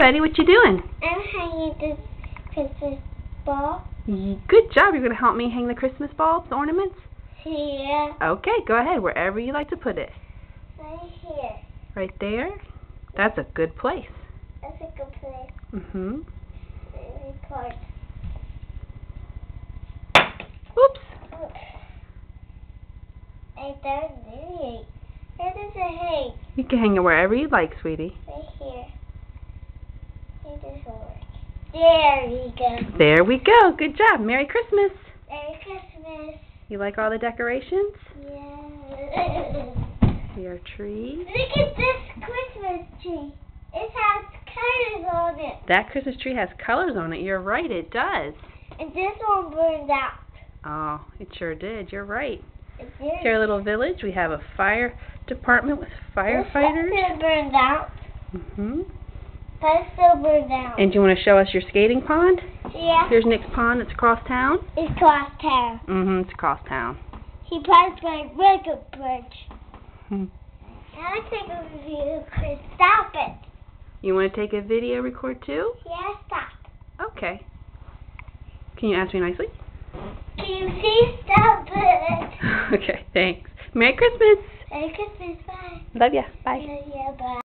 Betty, what you doing? I'm hanging the Christmas ball. Good job. You're going to help me hang the Christmas bulbs, ornaments? Here. Okay, go ahead. Wherever you like to put it. Right here. Right there? That's a good place. That's a good place. Mm-hmm. Record. Oops. I don't need it. Where does it hang? You can hang it wherever you like, sweetie. Right here. It doesn't work. There we go. There we go. Good job. Merry Christmas. Merry Christmas. You like all the decorations? Yeah. Your tree. Look at this Christmas tree. It has colors on it. That Christmas tree has colors on it. You're right, it does. And this one burned out. Oh, it sure did. You're right. It did. Here, little village, we have a fire department with firefighters. This one burned out. Mm-hmm. But it's still burned out. And do you want to show us your skating pond? Yeah. Here's Nick's pond. It's across town. It's across town. Mm-hmm. It's across town. He passed by a really good bridge. Hmm. I think it would be good. Stop it. You want to take a video record too? Yeah, stop. Okay. Can you ask me nicely? Can you please stop it? Okay, thanks. Merry Christmas. Merry Christmas. Bye. Love ya. Bye. Yeah, bye.